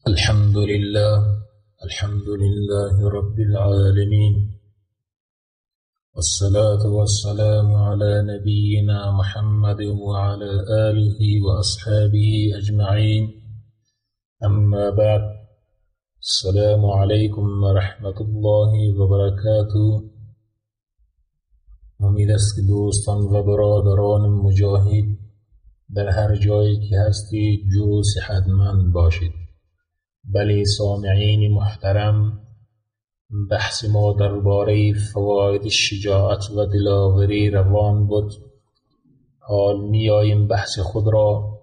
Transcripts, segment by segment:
الحمد لله رب العالمين، والصلاة والسلام على نبينا محمد وعلى آله وأصحابه أجمعين. أما بعد، السلام عليكم ورحمة الله وبركاته. امید است که دوستان و برادران مجاهد در هر جایی که هستید جور و صحتمند باشید. بله سامعین محترم، بحث ما درباره فواید شجاعت و دلاوری روان بود. حال میاییم بحث خود را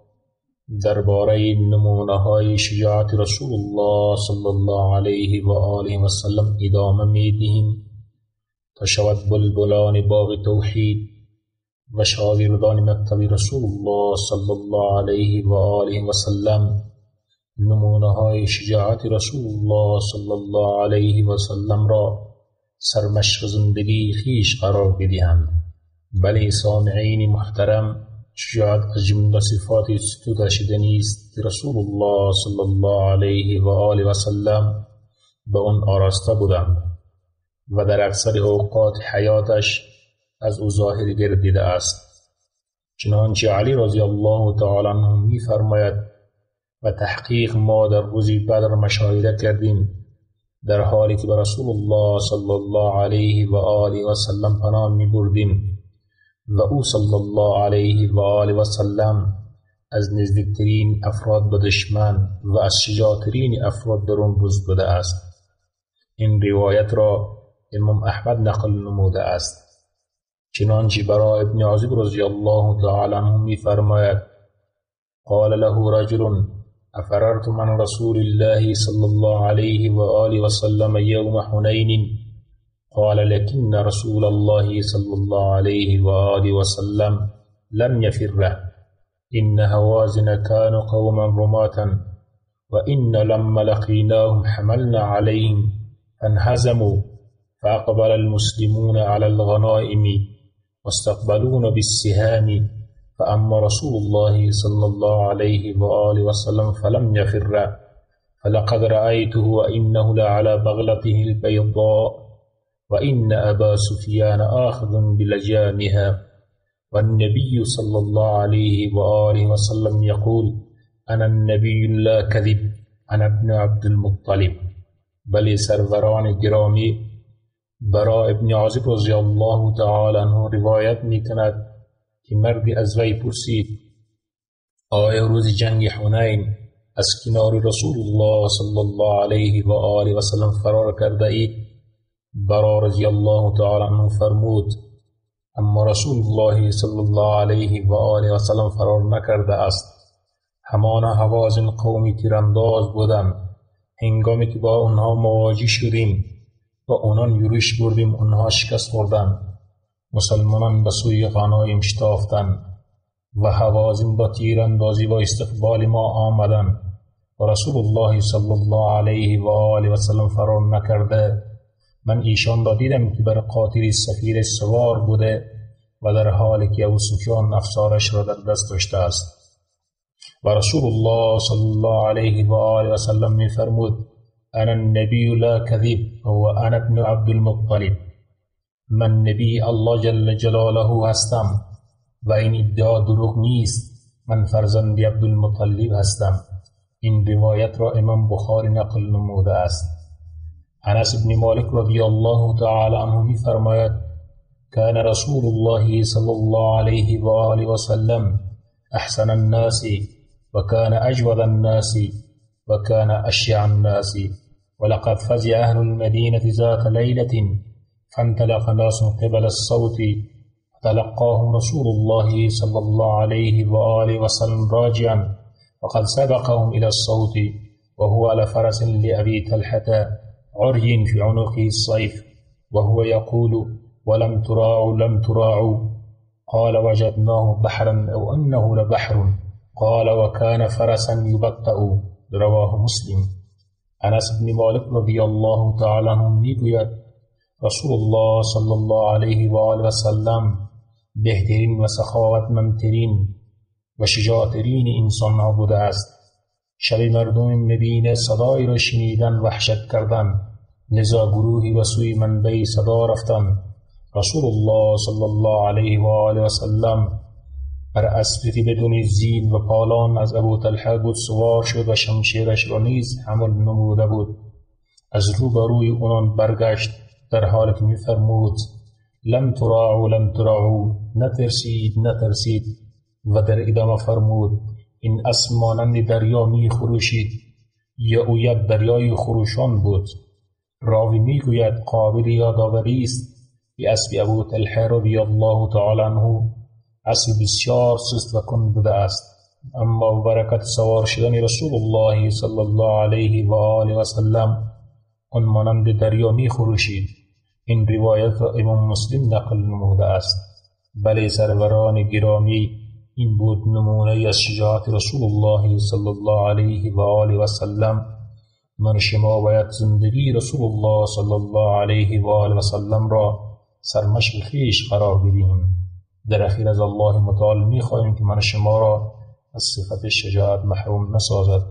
درباره نمونه‌های شجاعت رسول الله صلی الله علیه و آله و سلم ادامه میدهیم تا شود بلبلان باغ توحید و شاگردان مکتب رسول الله صلی الله علیه و آله و سلم نمونه‌های شجاعت رسول الله صلی الله علیه و سلم را سرمشق زندگی خیش قرار بدهند. بله سامعین محترم، شجاعت از جمله صفات ستوده شدنی است که رسول الله صلی الله علیه و آله و سلم به آن آراسته بودند و در اکثر اوقات حیاتش از او ظاهر گردیده است. چنانچه علی رضی الله تعالی عنه می‌فرماید و تحقیق ما در روز بدر مشاهده کردیم در حالی که به رسول الله صلی الله علیه و آله و سلم پناه می‌بردیم و او صلی الله علیه و آله و سلم از نزدیکترین افراد به دشمن و از شجاع‌ترین افراد در آن روز بوده است. این روایت را امام احمد نقل نموده است. چنانچه برای ابن عازب رضی الله تعالی عنه می‌فرماید قال له رجل افررت من رسول الله صلی الله علیه و آله و سلم یوم حنین قال لكن رسول الله صلی الله علیه و آله و سلم لم يفر إن هوازن كانوا قوما رماة وإن لما لقيناهم حملنا عليهم فانهزموا فأقبل المسلمون على الغنائم واستقبلون بالسهام فأما رسول الله صلى الله عليه وآله وسلم فلم يفر فلقد رأيته وإنه لعلى بغلته البيضاء وإن أبا سفيان آخذ بلجامها والنبي صلى الله عليه وآله وسلم يقول أنا النبي لا كذب أنا ابن عبد المطلب. بل سروران گرامی برای ابن عازب رضی الله تعالی عنه روایت میکند که مردی از وی پرسید آیا روز جنگ حنین از کنار رسول الله صلی الله علیه و آله و سلم فرار کرده اید؟ برا رضی الله تعالی عنه فرمود اما رسول الله صلی الله علیه و آله و سلم فرار نکرده است. همان هوازن قومی تیرانداز بودند. هنگامی که با آنها مواجه شدیم و آنان یورش بردیم آنها شکست خوردند. مسلمانان به سوی غنایم شتافتند و هوازن با تیراندازی و استقبال ما آمدند و رسول الله صلی الله علیه و آله و سلم فرار نکرده. من ایشان را دیدم که بر قاطر سفیر سوار بوده و در حالی که ابو سفیان افسارش را در دست داشته است و رسول الله صلی الله علیه و آله و سلم می‌فرمود انا النبی لا کذب و انا ابن عبد المطلب. من نبی الله جل جلاله هستم و این ادعا دروغ نیست. من فرزند عبدالمطلب هستم. این روایت را امام بخاری نقل نموده است. انس بن مالک رضی الله تعالی عنه می‌فرماید كان رسول الله صلی الله علیه و آله و سلم احسن الناس وكان اجود الناس وكان اشيع الناس ولقد فزع اهل المدينة ذات ليلة فانطلق ناس قبل الصوت فتلقاهم رسول الله صلى الله عليه وآله وسلم راجعا وقد سبقهم إلى الصوت وهو على فرس لأبي طلحة عري في عنقه السيف وهو يقول ولم تراعوا لم تراعوا قال وجدناه بحرا أو أنه لبحر قال وكان فرسا يبطأ. رواه مسلم. انس بن مالک رضی الله تعالی عنه میگوید رسول الله صلی الله علیه و آله و سلم بهترین و سخاوتمندترین و شجاعترین انسانها بوده است. شب مردم مدینه صدایی را شنیدن وحشت کردند، لذا گروهی به سوی منبع صدا رفتند. رسول الله صلی الله علیه و آله و سلم بر اسبی بدون زین و پالان از ابو طلحه بود سوار شد و شمشیرش را نیز حمل نموده بود. از روبروی اونان برگشت در حالی که می‌فرمود لم تراعوا، نترسید و در ادامه فرمود این اسب مانند دریا می خروشید یا او یک دریای خروشان بود. راوی میگوید قابل یادآوری است به اسب ابو طلحه رضی الله تعالی عنه اسب بسیار سست و کند بوده است، اما برکت سوار شدن رسول الله صلی الله علیه و آله و سلم آن مانند دریا می خروشید. این روایت را امام مسلم نقل نموده است. بله سروران گرامی، این بود نمونه از شجاعت رسول الله صلی الله علیه و آله و سلم. من شما باید زندگی رسول الله صلی الله علیه و آله و سلم را سرمشق خویش قرار بدهیم. در اخیر از الله متعال می‌خواهیم که من شما را از صفت شجاعت محروم نسازد.